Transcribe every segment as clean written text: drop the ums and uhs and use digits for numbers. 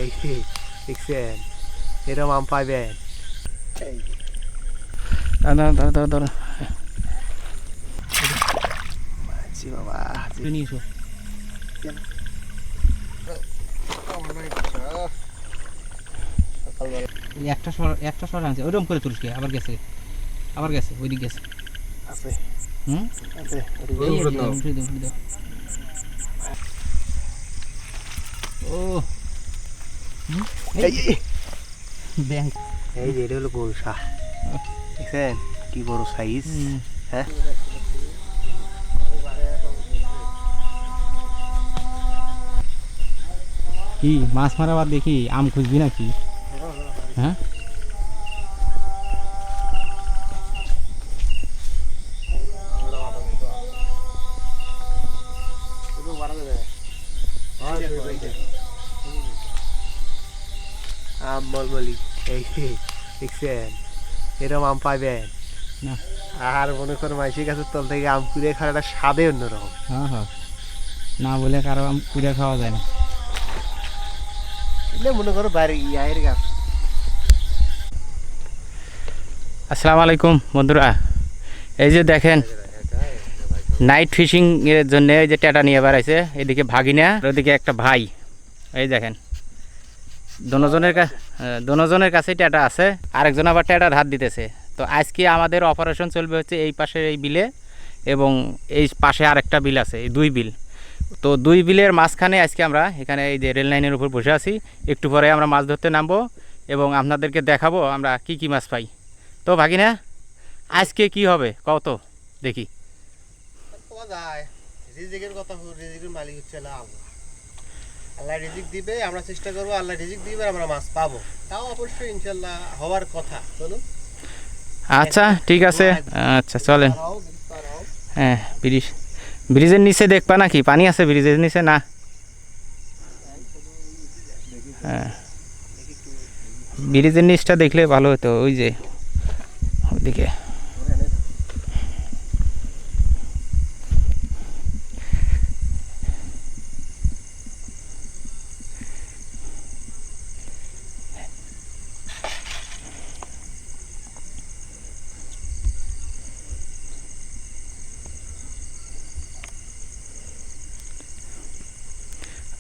এই যে দেখছেন এরকম আম পাইবেন। ধর বাবা নিয়ে এসো। একটা সর আনছে ওইরকম করে তুলসকে আবার গেছে ওইদিক গেছে। আছে হুম আছে উঠে দাও। ও এই ব্যাংক এই যে এটা হলো গরুসা, দেখছেন কি বড় সাইজ। হ্যাঁ কি মাছ মারাবার দেখি আম খুঁজবি নাকি? হ্যাঁ আম মলমলি, এই যে দেখছেন এরকম আম পাইবেন না। আর মনে করো মাইসের গাছের তল থেকে আম কুড়িয়ে খাওয়ার একটা স্বাদে অন্যরকম। হ্যাঁ না বলে কারো আম কুড়ে খাওয়া যায় না। এলে মনে করো বাইরে ইয়ার গাছ। আসসালামু আলাইকুম বন্ধুরা, এই যে দেখেন নাইট ফিশিং এর জন্য এই যে টেটা নিয়ে বেড়াইছে, এদিকে ভাগিনা ওদিকে একটা ভাই। এই দেখেন দোনোজনের কাছেই টেটা আছে, আরেকজন আবার টেটার হাত দিতেছে। তো আজকে আমাদের অপারেশন চলবে হচ্ছে এই পাশের এই বিলে এবং এই পাশে আরেকটা বিল আছে, এই দুই বিল। তো দুই বিলের মাঝখানে আজকে আমরা এখানে এই যে রেল লাইনের উপর বসে আছি। একটু পরে আমরা মাছ ধরতে নামবো এবং আপনাদেরকে দেখাবো আমরা কি মাছ পাই। তো ভাগিনা আজকে কি হবে কত দেখি। রিজিকের কথা, রিজিকের মালিক হচ্ছে আল্লাহ রিজিক দিবে, আমরা চেষ্টা করবো, আল্লাহ রিজিক দিবে আমরা মাছ পাবো, তাও অবশ্যই ইনশাল্লাহ হওয়ার কথা। চলুন আচ্ছা ঠিক আছে, আচ্ছা চলেন। হ্যাঁ ব্রিজের নিচে দেখবা নাকি পানি আছে ব্রিজের নিচে? না হ্যাঁ ব্রিজের নিচটা দেখলে ভালো হতো, ওই যে ওইদিকে।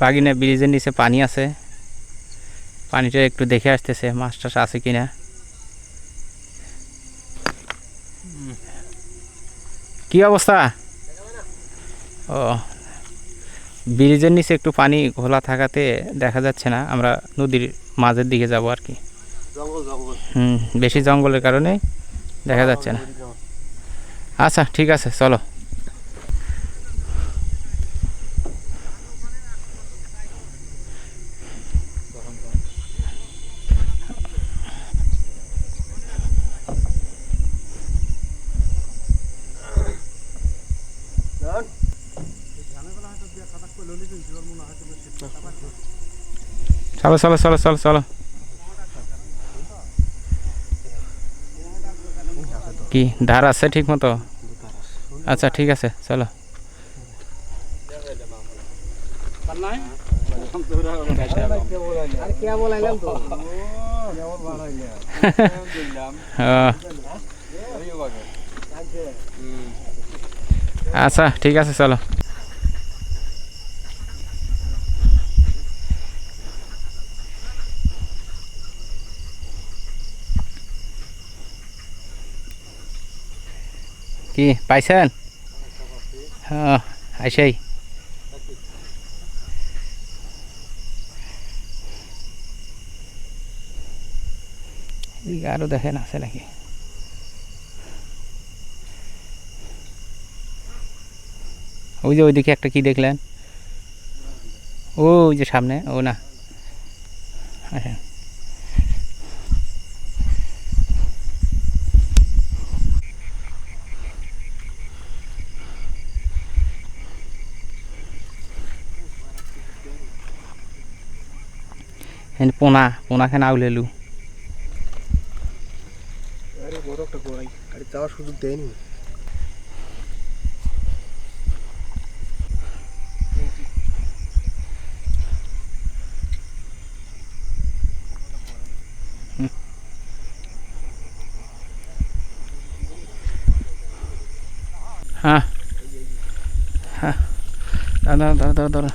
বাগিনা ব্রিজের নিচে পানি আছে, পানিটা একটু দেখে আসতেছে মাছ টাছ আছে কিনা। কি অবস্থা? ও ব্রিজের নিচে একটু পানি ঘোলা থাকাতে দেখা যাচ্ছে না, আমরা নদীর মাঝের দিকে যাব আর কি। বেশি জঙ্গলের কারণে দেখা যাচ্ছে না। আচ্ছা ঠিক আছে চলো। চলো চলো চলো চলো চলো। কি ধার আছে ঠিক মতো? আচ্ছা ঠিক আছে চলো। আচ্ছা ঠিক আছে চলো। কি পাইছেন? হ্যাঁ আইসাই। আরো দেখেন আছে নাকি? ওই যে ওইদিকে একটা কি দেখলেন? ওই যে সামনে, ও না আচ্ছা পোনাখানে আউলেলু। আরে বড় একটা গোড়াই গাড়ি যাওয়ার সুযোগ দেয়নি। হ্যাঁ হ্যাঁ দাঁড়া দাঁড়া দাঁড়া দাঁড়া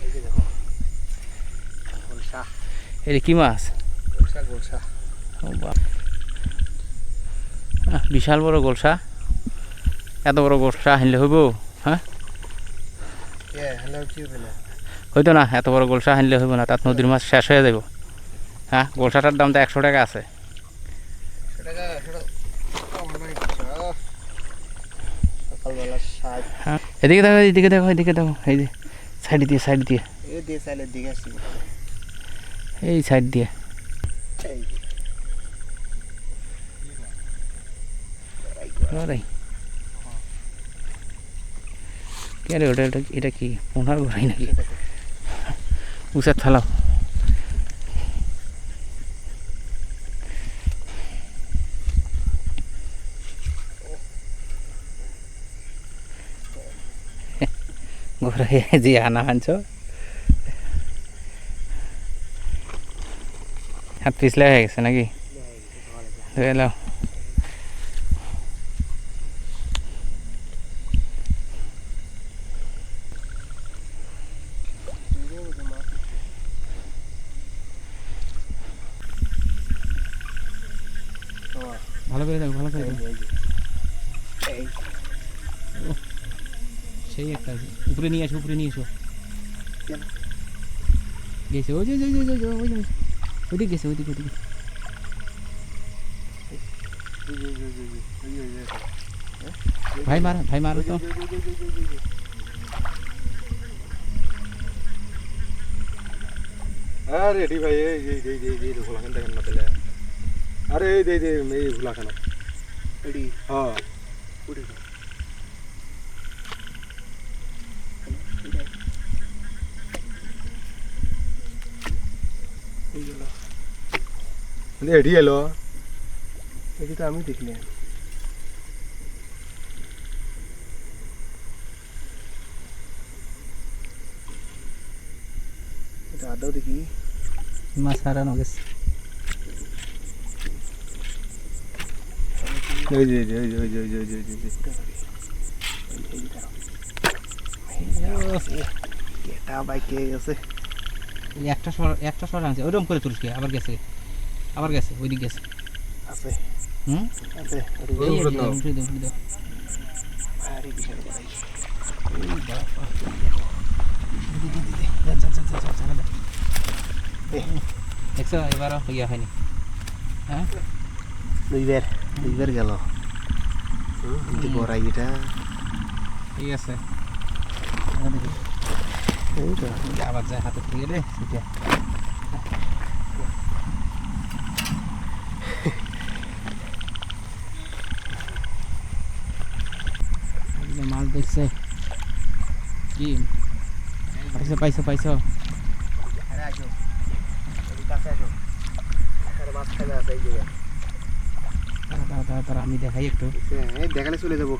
এই যে দেখো গোলসা এটা কি মাছ? গোলসা গোলসা ও বাহ, বিশাল বড় গোলসা। এত বড় গোলসা আনলে হইব? হ্যাঁ হ্যালো কি হবে না হইতো না, এত বড় গোলসা আনলে হইব না, তার নদীর মাছ শেষ হয়ে যাব। হ্যাঁ গোলসাটার দাম তো 100 টাকা আছে। সেটাকে সেটা সকালবেলা সাজ হ্যাঁ এদিকে দেখো এদিকে দেখো এদিকে দেখো, এই যে সাইড দিয়ে সাইড দিয়ে, এই দিয়ে সাইলের দিকে আসছি এই সাইড দিয়ে। এই ওরাই কে রে ওটা, এটা কি পোনার ঘোরাই নাকি? উচার থালাও। ঘোরাই যে আনা আনছ, হাত পিছলে হয়ে গেছে নাকি? ধরে নাও। ভালো করে দেখো, ভালো করে দেখো। সেই একটা উপরে নিয়ে আসো, উপরে নিয়ে এসো। গেছে ওই যে ওইদিকে গেছে, ওইদিকে ওইদিকে। ভাই মারো তো। আরে রেডি ভাই, এই ভোলাখান দেখেন না পেলে। আরে এই ভোলাখান রেডি হ্যাঁ উড়ি এডি এলো, এটি তো আমি দেখলাম। এটা আদাও দেখি মাছ হারানো গেছে। এই যে কেটা বাইক কে গেছে এই একটা সর আনছে, ওইরকম করে তুলছে, আবার গেছে ওইদিকে গেছে। আছে হুম আছে এই উঠে দাও, উঠে দাও। আরে বিশাল বড় দেখছো এবারও ইয়া হয়নি। হ্যাঁ দুইবার গেল বড়াই এটা ঠিক আছে, এই তো আবার যায় হাতে থেকে রে সেটা। মাছ দেখছে কি? পাইছো আরে আসো এই কাছে আসো আরে মাছ খাবে আছে এই জায়গা তারা আমি দেখাই একটু। এই দেখালে চলে যাবো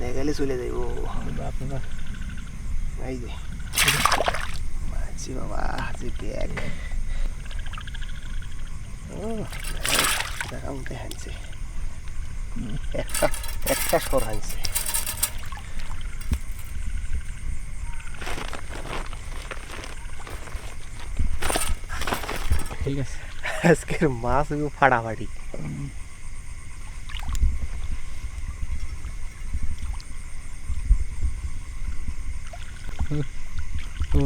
দেখালে চলে যাবো বাপরে বাপ, এই যে মাছি বাবা যে ব্যাগ ও দেখা মতো হানছে একটা সর হানছে ঠিক আছে। আজকের মাছ ফাটাফাটি তো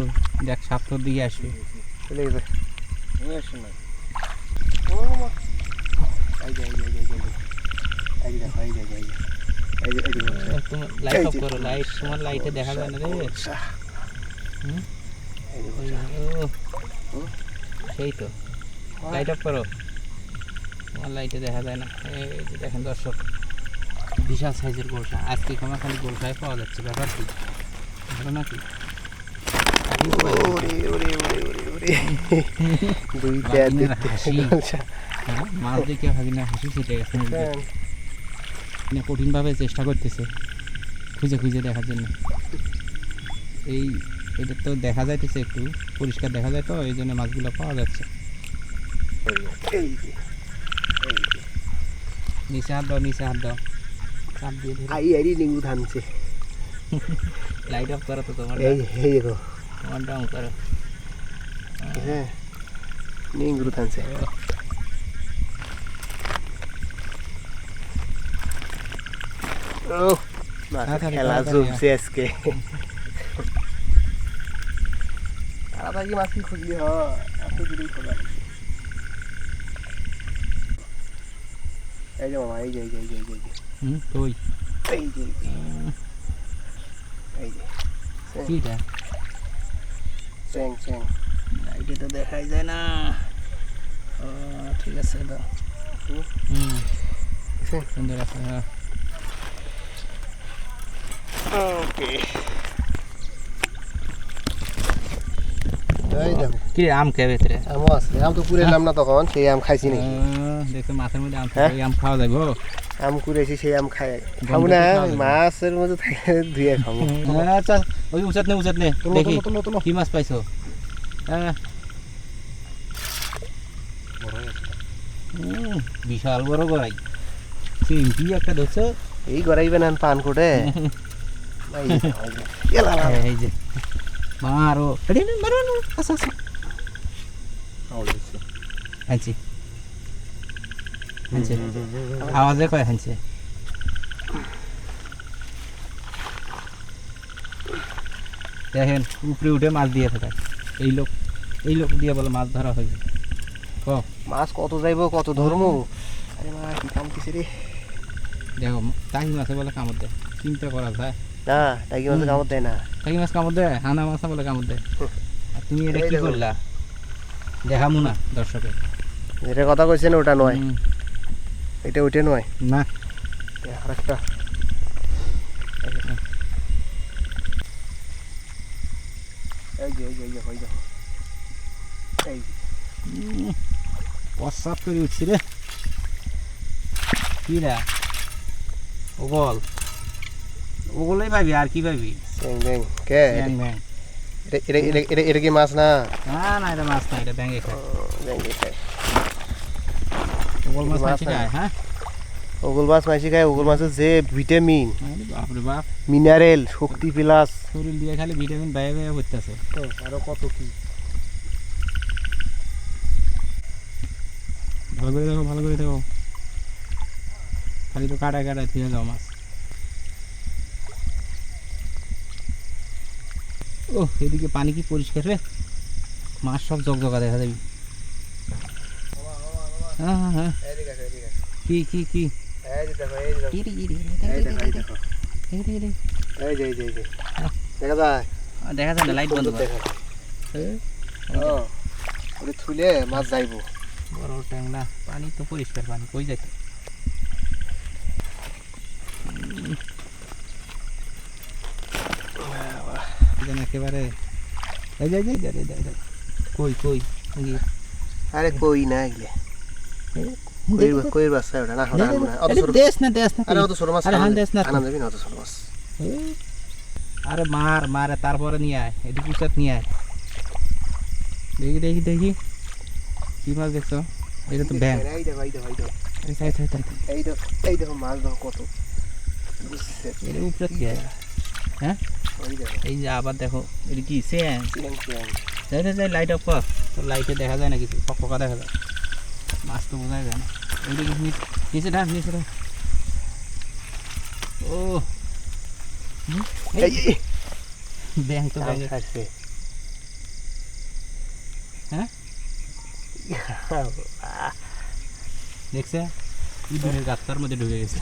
দেখ সাপ তোর দিকে আসবে। চলে গেছে আসুন না ও এই যে দেখো এই যে তোমার লাইট অফ করো, লাইট তোমার লাইটে দেখা যায় না রে। হুম ও সেই তো লাইট অফ করো, তোমার লাইটে দেখা যায় না। এই যে দেখেন দর্শক, বিশাল সাইজের গোলসা। আজকে আমার খালি গোলসায় পাওয়া যাচ্ছে, ব্যাপার কি ভালো নাকি? মাছ দেখে ভাগিনা হাসি ছুটে গেছে, কঠিনভাবে চেষ্টা করতেছে খুঁজে দেখার জন্য। এটা তো দেখা যাইতেছে, একটু পরিষ্কার দেখা যায় তো, এই জন্য মাছগুলো পাওয়া যাচ্ছে। নিচে হাত দাও চাপ দিয়ে ধরে আই নিঙ্গু থামছে লাইট অফ করো তো তোমার এই দেখো তোমার ডাউন করো হ্যাঁ নিঙ্গু থামছে ও খেলা জমছে আজকে তাড়াতাড়ি মাছ কি খুঁজলি হয় এত দূরেই খোঁজা এই যে মামা এই যে কই এই যে কিটা চ্যাং লাইটে তো দেখাই যায় না ও ঠিক আছে দাও সুন্দর আছে হ্যাঁ ওকে এই দেখো কি আম কে ভেতরে আমও আছে আম তো পুরে এলাম না তখন সেই আম খাইছি নাকি দেখো মাছের মধ্যে আম থাকে আম খাওয়া যাবে আম কুড়েছি সেই আম খাবো না মাছের মধ্যে থাকে ধুয়ে খাবো আচ্ছা ওই উচাত নে দেখি কি মাছ পাইছো হ্যাঁ বিশাল বড় গড়াই চিংড়ি একটা ধরছো এই গড়াইবে না পান কোটে এই যে মারো মারো আচ্ছা হাঁচি আওয়াজে কয় হাঁচি দেখেন উপরে উঠে মাছ দিয়ে থাকে এই লোক দিয়ে বলে মাছ ধরা হয়েছে মাছ কত যাইবো কত ধরমু আরে মা কি কাম কিসে রে দেখো টাকি মাছে বলে কামড় দেয় চিন্তা করা যায় না টাকি মাছ কামড় দেয় না টাকি মাছ কামড় দেয় হানা মাছ বলে কামড় দেয় আর তুমি এটা কি করলা দেখামু না দর্শকে যেটা কথা কইছেন ওটা নয় এটা ওইটা নয় না আরেকটা এই যে হই দেখো এই প্রস্রাব করে উঠছি রে কি রে ওগুলোই পাবি আর কি পাবি ব্যাং কে এটা কি মাছ না না এটা মাছ না এটা ব্যাঙে খায় ব্যাংকে খায় ওগুলো মাছ মাছি খায় হ্যাঁ ওগুল মাছ মাছি খায় ওগুল মাছের যে ভিটামিন বাপরে বাপ মিনারেল শক্তি প্লাস শরীর দিয়ে খালি ভিটামিন বাইরে বাইরে করতেছে আরো কত কি ভালো করে দেখো খালি তো কাটায় থুয়ে যাও মাছ ও এদিকে পানি কি পরিষ্কার রে মাছ সব জগজগা দেখা যাবি হ্যাঁ কি দেখা যায় না লাইট বন্ধ দেখা থুলে মাছ যাইব বড় ট্যাংরা পানি তো পরিষ্কার পানি কই যাইতে একেবারে কই আরে কই না এগুলো কই বাচ্চা ওটা না দেশ না আরে অত ছোট মাছ আনা যাবি না অত ছোট মাছ আরে মার তারপরে নিয়ে আয় এদিকে উচাত নিয়ে আয় দেখি কি মাছ দেখছো এটা তো ব্যাং এই দেখো মাছ দেখো কত এর উপরে কি হ্যাঁ এই যে আবার দেখো এটা কি স্যাং যাই লাইট অফ কর তো লাইটে দেখা যায় না কিছু ফকফকা দেখা যায় মাছ তো বোঝা যায় না ওইদিকে নিচে ঢাক ও ব্যাং তো ব্যাং আছে হ্যাঁ দেখছে ইঁদুরের গাছটার মধ্যে ঢুকে গেছে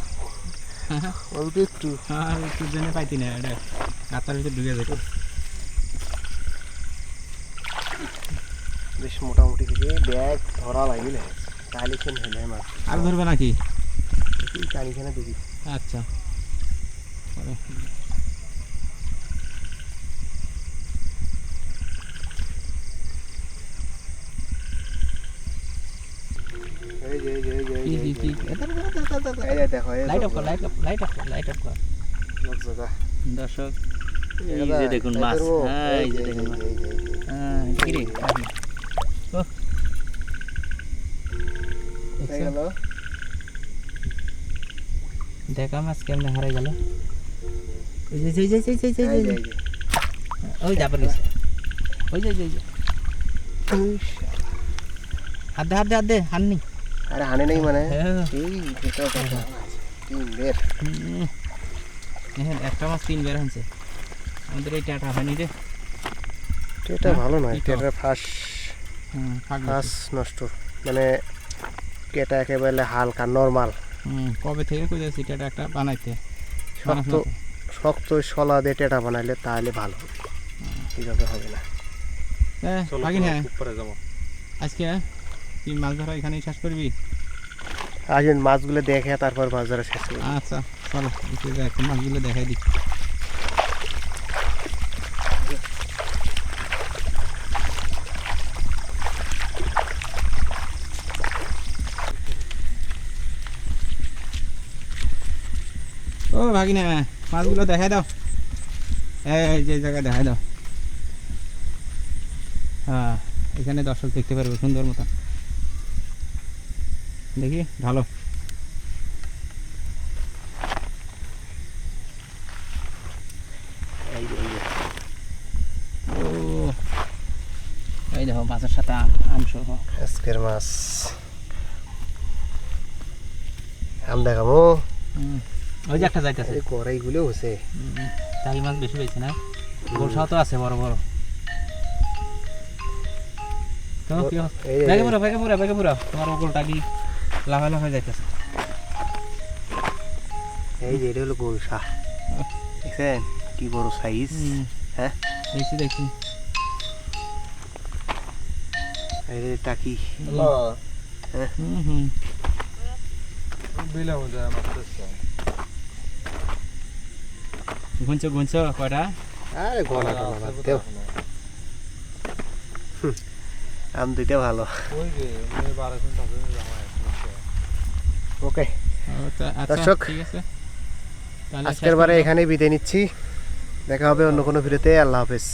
অল্প একটু একটু জেনে পাইতি না এটা গাছটার ভিতরে ঢুকে যেত বেশ মোটামুটি থেকে ব্যাগ ধরা লাগিলে তাহলে খেন হলে মাছ আর ধরবে নাকি টানিখানে দেখি আচ্ছা দেখো দর্শক এই যে দেখুন মাছ এই যে দেখুন মাছ কি রে দেখা মাছ কেমনে হারাই গেল ওই যে ওই যে ওই যে ওই যে ওই যাবার গেছে ওই যে ওই যে হাত দে হাননি আরে হানে নেই মানে হ্যাঁ। এই এটা কথা তিন বের হ্যাঁ একটা মাছ 3 বের হয়েছে আমাদের এই টাটা হয়নি রে এটা ভালো নয় কি তো? এটা ফাঁস ফাঁস নষ্ট মানে এটা একেবারে হালকা নরমাল কবে থেকে কই যাচ্ছি টাটা একটা বানাইতে শক্ত শক্ত শলা দিয়ে টেটা বানাইলে তাহলে ভালো এইভাবে হবে না বাকি না উপরে যাবো আজকে কি মাছ ধরা এখানেই শেষ করবি আজ মাছগুলো দেখে তারপর মাছ ধরা শেষ করবো। আচ্ছা চলো একটু মাছগুলো দেখাই দিই ও ভাগিনা মাছগুলো দেখাই দাও এই যে জায়গায় দেখাই দাও হ্যাঁ এখানে দর্শক দেখতে পারবে সুন্দর মতো দেখি ভালো এই যে, এই যে। ও এই দেখো মাছের সাথে আম সহ আজকের মাছ আম দেখাবো ওই যে একটা যাইতেছে এই কড়াইগুলো হচ্ছে তাই মাছ বেশি পেয়েছে না গোলসাও তো আছে বড় বড় তো কি এই যে, ব্যাগে পুরো তোমার ওগুলোটা কি লাফায় যাইতেছে এই যে এটা হলো গোলসা দেখছেন কি বড় সাইজ হ্যাঁ দেখছি এই যে টাকি হুম বিলা মধ্যে মাছ ধরছে ঘুনছো কয়টা আরে গলা টলা বাদ দেও আম দুইটা ভালো ওই যে 12 ঘন্টা ধরে জামা আছে ওকে আচ্ছা দর্শক, ঠিক আছে তাহলে আজকের বারে এখানেই বিদায় নিচ্ছি দেখা হবে অন্য কোনো ভিডিওতে আল্লাহ হাফেজ